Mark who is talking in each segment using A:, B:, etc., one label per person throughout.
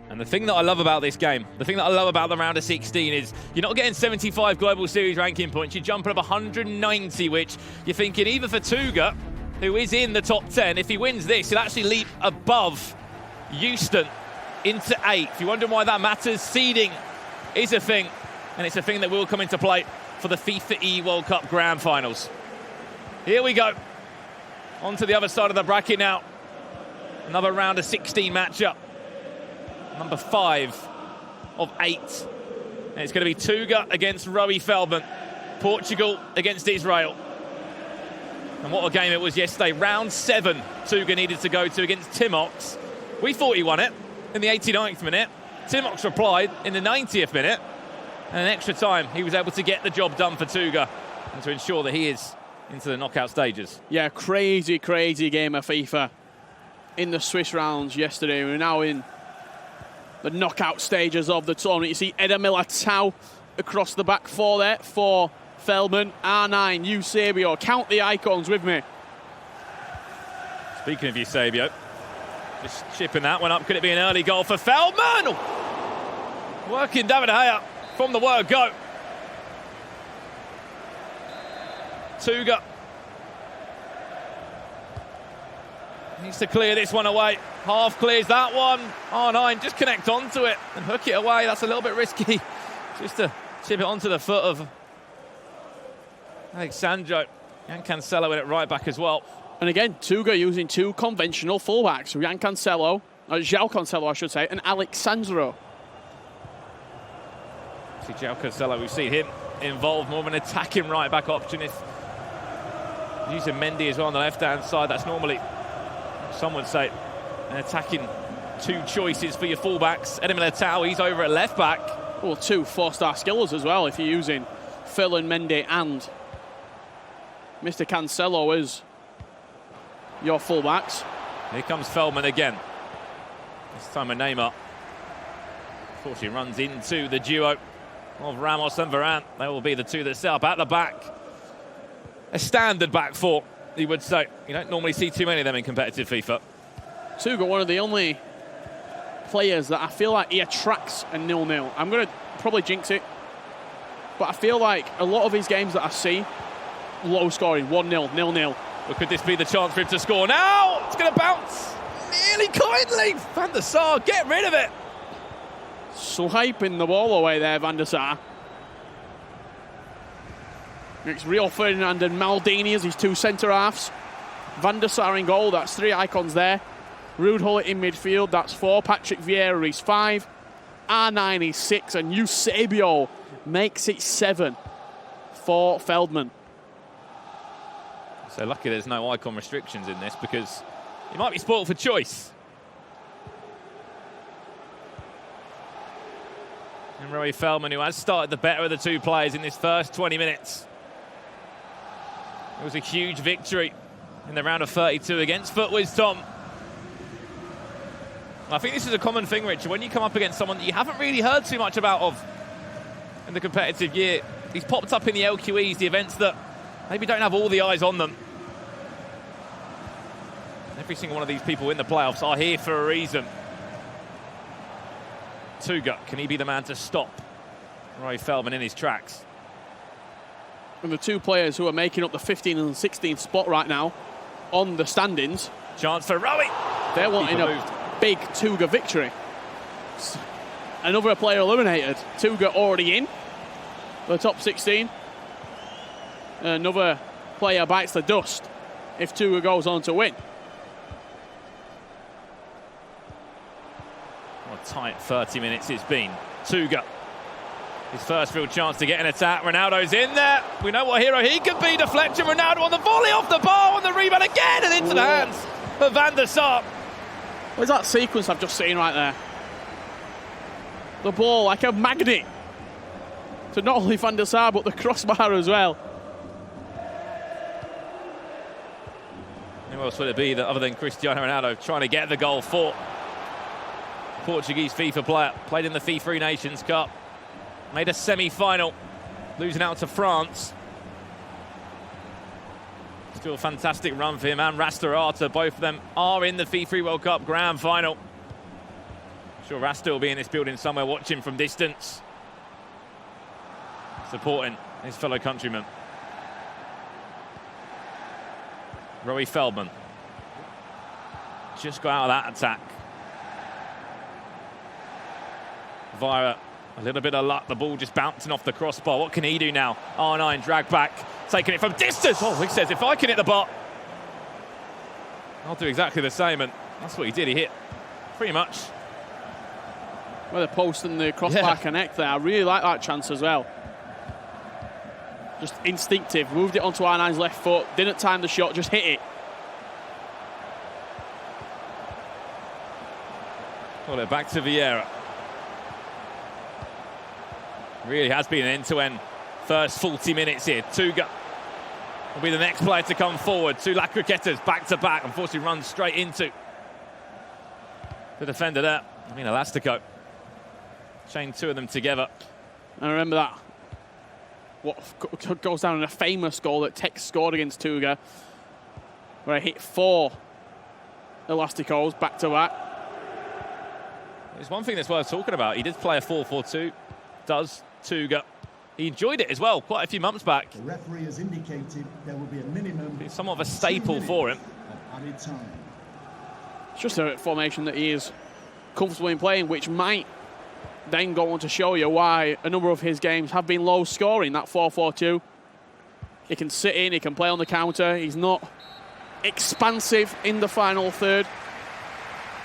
A: And the thing that I love about this game, the thing that I love about the round of 16 is you're not getting 75 Global Series ranking points, you're jumping up 190, which you're thinking either for Tuga, who is in the top 10, if he wins this, he'll actually leap above Houston into 8th. If you're wondering why that matters, seeding is a thing, and it's a thing that will come into play for the FIFA E World Cup Grand Finals. Here we go. On to the other side of the bracket now. Another round of 16 matchup. Number 5 of 8. And it's going to be Tuga against NOM Feldman. Portugal against Israel. And what a game it was yesterday. Round 7 Tuga needed to go to against Timox. We thought he won it in the 89th minute. Timox replied in the 90th minute. And in extra time, he was able to get the job done for Tuga and to ensure that he is into the knockout stages.
B: Yeah, crazy, crazy game of FIFA in the Swiss rounds yesterday. We're now in the knockout stages of the tournament. You see Eder Militao across the back four there for Feldman. R9, Eusebio. Count the icons with me.
A: Speaking of Eusebio, just chipping that one up. Could it be an early goal for Feldman? Working David Haya from the word go. Tuga needs to clear this one away. Half clears that one. R9 just connect onto it and hook it away. That's a little bit risky. Just to chip it onto the foot of Alexandro. Jan Cancelo in it right back as well.
B: And again, Tuga using two conventional fullbacks. Jan Cancelo, or João Cancelo I should say, and Alexandro.
A: See João Cancelo, we've seen him involved more of an attacking right back option. If using Mendy as well on the left hand side, that's normally, some would say, an attacking two choices for your fullbacks. Eder Militao, he's over at left back.
B: Well, two four-star skillers as well if you're using Phil and Mendy and Mr. Cancelo as your fullbacks.
A: Here comes Feldman again. This time a Neymar. Unfortunately runs into the duo of Ramos and Varane. They will be the two that set up at the back. A standard back four, you would say. You don't normally see too many of them in competitive FIFA.
B: Tuga, one of the only players that I feel like he attracts a 0-0. I'm going to probably jinx it, but I feel like a lot of his games that I see, low scoring, 1-0, 0-0.
A: But could this be the chance for him to score now? It's going to bounce nearly kindly. Van der Sar, get rid of it.
B: Swiping the ball away there, Van der Sar. It's Rio Ferdinand and Maldini as his two centre-halves. Van der Sar in goal, that's 3 icons there. Ruud Gullit in midfield, that's 4. Patrick Vieira is 5. R9 is 6. And Eusebio makes it 7 for Feldman.
A: So lucky there's no icon restrictions in this because you might be spoiled for choice. And NOM Feldman, who has started the better of the two players in this first 20 minutes. It was a huge victory in the round of 32 against Footwiz Tom. I think this is a common thing, Richard, when you come up against someone that you haven't really heard too much about of in the competitive year. He's popped up in the LQEs, the events that maybe don't have all the eyes on them. Every single one of these people in the playoffs are here for a reason. Tuga, can he be the man to stop NOM Feldman in his tracks?
B: And the two players who are making up the 15th and 16th spot right now on the standings.
A: Chance for Rowie.
B: They're wanting a big Tuga victory. Another player eliminated. Tuga already in the top 16. Another player bites the dust if Tuga goes on to win.
A: What a tight 30 minutes it's been. Tuga, his first real chance to get an attack. Ronaldo's in there. We know what hero he could be. Deflection, Ronaldo on the volley off the bar, on the rebound again, and into the hands of Van der Sar.
B: What's that sequence I've just seen right there? The ball like a magnet to not only Van der Sar, but the crossbar as well.
A: Who else would it be that other than Cristiano Ronaldo trying to get the goal for Portuguese FIFA player? Played in the FIFA Nations Cup. Made a semi-final, losing out to France. Still a fantastic run for him and Rastarata. Both of them are in the FIFA World Cup Grand Final. Sure, Rasta will be in this building somewhere watching from distance, supporting his fellow countrymen. Feldman just got out of that attack. Via a little bit of luck, the ball just bouncing off the crossbar. What can he do now? R9 drag back, taking it from distance. Oh, he says, if I can hit the bar, I'll do exactly the same, and that's what he did. He hit pretty much
B: where the post and the crossbar connect there. I really like that chance as well. Just instinctive, moved it onto R9's left foot, didn't time the shot, just hit it.
A: Got it back to Vieira. Really has been an end-to-end first 40 minutes here. Tuga will be the next player to come forward. Two La Croquetas back-to-back. Unfortunately, runs straight into the defender there. I mean, Elastico. Chain two of them together.
B: I remember that. What goes down in a famous goal that Tex scored against Tuga, where he hit 4 Elasticos back-to-back.
A: There's one thing that's worth talking about. He did play a 4-4-2, does Tuga. He enjoyed it as well quite a few months back.
C: The referee has indicated there will be a minimum.
A: It's somewhat of a staple for him.
C: Added time.
B: It's just a formation that he is comfortable in playing, which might then go on to show you why a number of his games have been low scoring. That 4-4-2. He can sit in, he can play on the counter. He's not expansive in the final third.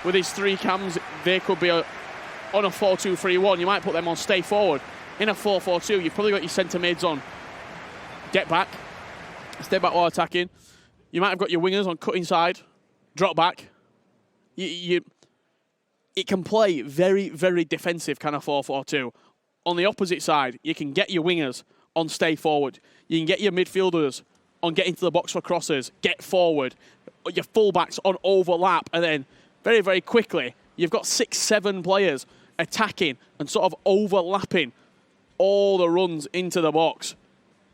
B: With his 3 cams, they could be on a 4-2-3-1. You might put them on stay forward. In a 4-4-2, you've probably got your centre mids on get back, stay back while attacking. You might have got your wingers on cut inside, drop back. It can play very, very defensive kind of 4-4-2. On the opposite side, you can get your wingers on stay forward. You can get your midfielders on get into the box for crosses, get forward. Your fullbacks on overlap, and then very, very quickly, you've got 6-7 players attacking and sort of overlapping all the runs into the box.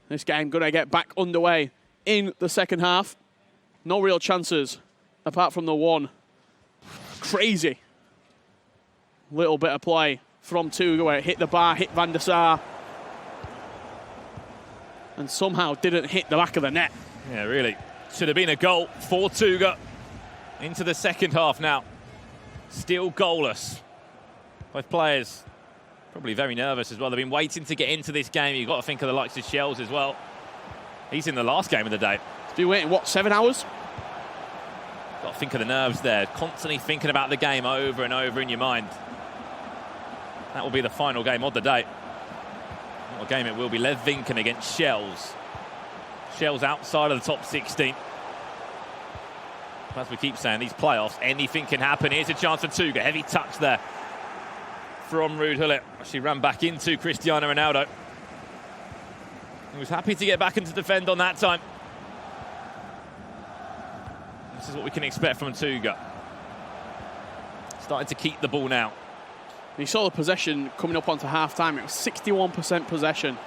B: This game going to get back underway in the second half. No real chances apart from the one crazy little bit of play from Tuga where it hit the bar, hit Van der Sar, and somehow didn't hit the back of the net.
A: Yeah, really. Should have been a goal for Tuga. Into the second half now. Still goalless. Both players probably very nervous as well. They've been waiting to get into this game. You've got to think of the likes of Shells as well. He's in the last game of the day.
B: He's been waiting, what, 7 hours?
A: Got to think of the nerves there. Constantly thinking about the game over and over in your mind. That will be the final game of the day. What a game it will be. Lev Vinken against Shells. Shells outside of the top 16. As we keep saying, these playoffs, anything can happen. Here's a chance for Tuga. Heavy touch there from Ruud Gullit. She ran back into Cristiano Ronaldo. He was happy to get back into defend on that time. This is what we can expect from Tuga. Starting to keep the ball now.
B: You saw the possession coming up onto half-time. It was 61% possession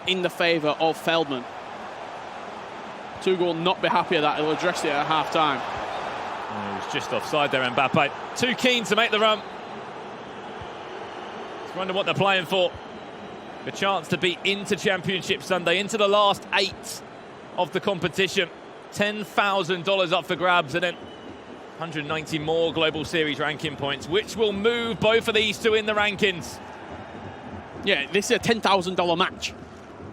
B: in the favour of Feldman. Tuga will not be happy at that. He'll address it at half-time.
A: Oh, he was just offside there, Mbappe. Too keen to make the run. Just wonder what they're playing for. The chance to be into Championship Sunday, into the last 8 of the competition. $10,000 up for grabs, and then 190 more Global Series ranking points, which will move both of these two in the rankings.
B: Yeah, this is a $10,000 match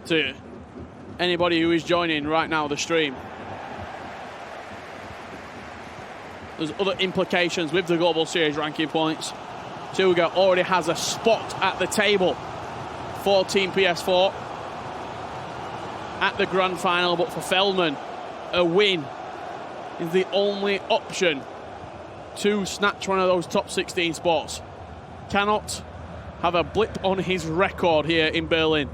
B: to anybody who is joining right now the stream. There's other implications with the Global Series ranking points. Tuga already has a spot at the table for Team PS4 at the grand final, but for Feldman, a win is the only option to snatch one of those top 16 spots. Cannot have a blip on his record here in Berlin.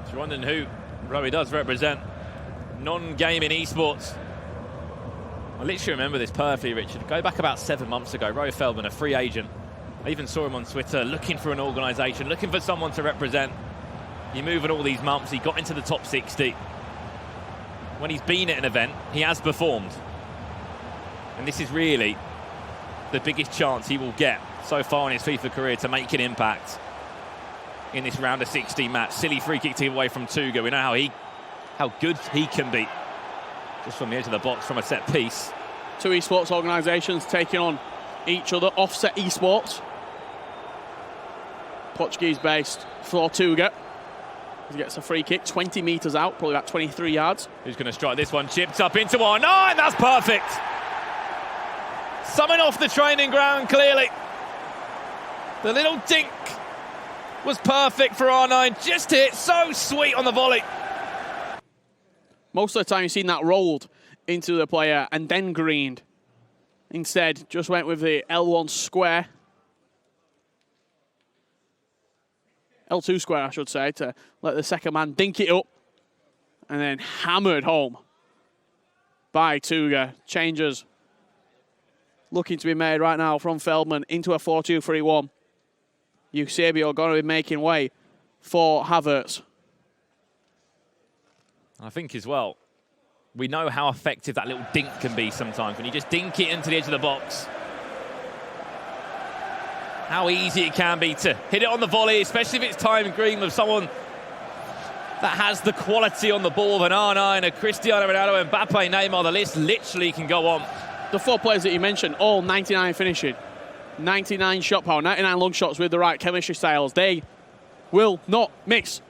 A: If you're wondering who Rowie does represent, non-gaming esports. I literally remember this perfectly, Richard. Go back about 7 months ago, Rowie Feldman, a free agent. I even saw him on Twitter looking for an organisation, looking for someone to represent. You move in all these months, he got into the top 60. When he's been at an event, he has performed. And this is really the biggest chance he will get so far in his FIFA career to make an impact in this round of 16 match. Silly free kick to give away from Tuga. We know how good he can be just from the edge of the box from a set piece.
B: Two esports organisations taking on each other. Offset Esports, Portuguese-based, for Tuga. He gets a free kick 20 metres out, probably about 23 yards.
A: Who's going to strike this one? Chipped up into R9. That's perfect. Something off the training ground, clearly. The little dink was perfect for R9. Just hit so sweet on the volley.
B: Most of the time you've seen that rolled into the player and then greened. Instead, just went with the L1 square. L2 square, I should say, to let the second man dink it up. And then hammered home by Tuga. Changes looking to be made right now from Feldman into a 4-2-3-1. Eusebio going to be making way for Havertz.
A: I think as well, we know how effective that little dink can be sometimes when you just dink it into the edge of the box. How easy it can be to hit it on the volley, especially if it's timed green with someone that has the quality on the ball of an R9, a Cristiano Ronaldo, Mbappe, Neymar. The list literally can go on.
B: The four players that you mentioned, all 99 finishing, 99 shot power, 99 long shots with the right chemistry styles. They will not miss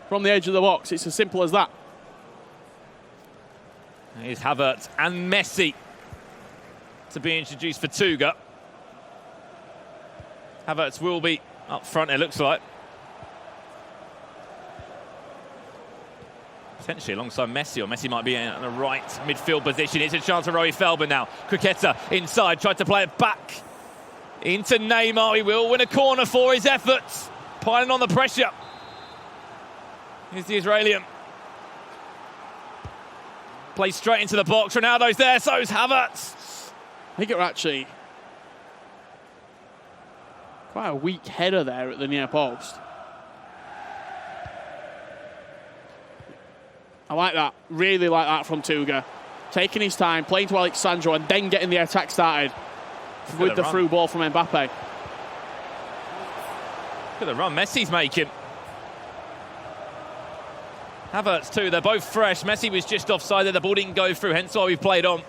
B: from the edge of the box. It's as simple as that.
A: Here's Havertz and Messi to be introduced for Tuga. Havertz will be up front, it looks like. Potentially alongside Messi, or Messi might be in the right midfield position. It's a chance for Roy Feldman now. Criqueta inside, tried to play it back into Neymar. He will win a corner for his efforts. Piling on the pressure. Here's the Israelian. Plays straight into the box. Ronaldo's there, so's Havertz.
B: I think it were actually quite a weak header there at the near post. I like that, really like that from Tuga. Taking his time, playing to Alexandro, and then getting the attack started with the through ball from Mbappe.
A: Look at the run Messi's making. Havertz too, they're both fresh. Messi was just offside there, the ball didn't go through, hence why we've played on.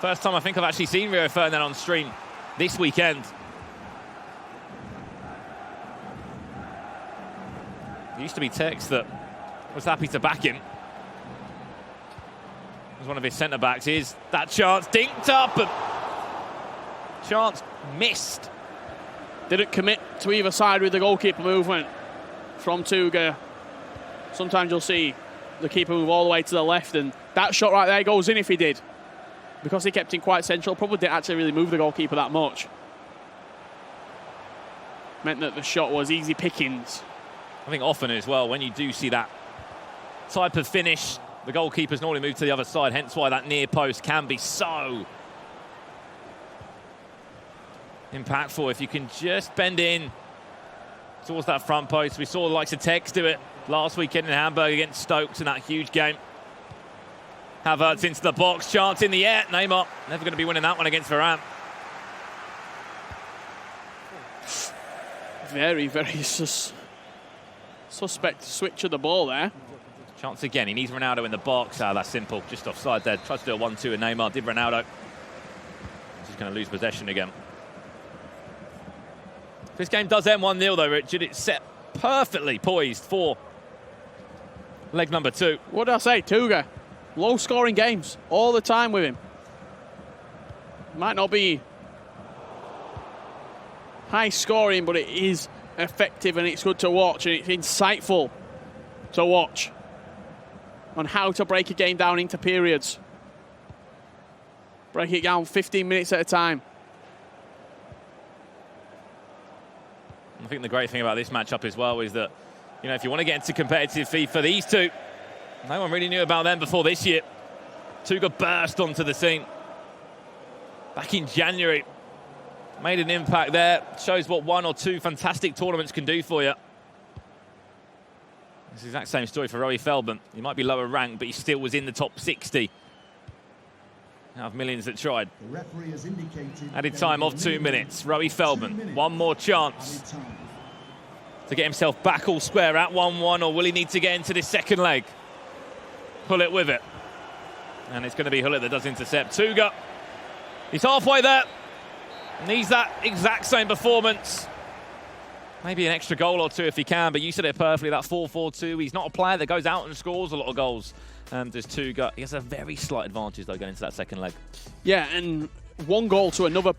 A: First time I think I've actually seen Rio Ferdinand on stream this weekend. There used to be Tex that was happy to back him. As one of his centre-backs. Here's that chance, dinked up, and chance missed.
B: Didn't commit to either side with the goalkeeper movement from Tuga. Sometimes you'll see the keeper move all the way to the left, and that shot right there goes in if he did. Because he kept him quite central, probably didn't actually really move the goalkeeper that much. Meant that the shot was easy pickings.
A: I think often as well, when you do see that type of finish, the goalkeepers normally move to the other side, hence why that near post can be so impactful. If you can just bend in towards that front post. We saw the likes of Tex do it last weekend in Hamburg against Stokes in that huge game. Havertz into the box, chance in the air. Neymar never going to be winning that one against Varane.
B: Very, very suspect switch of the ball there.
A: Chance again, he needs Ronaldo in the box. That's simple, just offside there. Tries to do a 1-2 and Neymar did Ronaldo. Just going to lose possession again. This game does end 1-0 though, Richard. It's set perfectly poised for leg number 2.
B: What did I say? Tuga. Low scoring games all the time with him. Might not be high scoring, but it is effective and it's good to watch, and it's insightful to watch on how to break a game down into periods. Break it down 15 minutes at a time.
A: I think the great thing about this matchup as well is that, you know, if you want to get into competitive FIFA, these two, no one really knew about them before this year. Tuga burst onto the scene back in January. Made an impact there. Shows what 1 or 2 fantastic tournaments can do for you. It's the exact same story for Roy Feldman. He might be lower ranked, but he still was in the top 60 Out of millions that tried.
C: The referee has indicated
A: Added
C: there
A: time
C: will
A: of
C: be a
A: 2
C: minimum
A: minutes. Rowie
C: of 2
A: Feldman,
C: minutes
A: one more chance
C: added time.
A: to get himself back all square at 1-1, or will he need to get into this second leg? Hullet with it. And it's going to be Hullet that does intercept. Tuga, he's halfway there. Needs that exact same performance. Maybe an extra goal or two if he can, but you said it perfectly, that 4-4-2. He's not a player that goes out and scores a lot of goals. And there's Tuga. He has a very slight advantage, though, going into that second leg.
B: Yeah, and 1 goal to another player.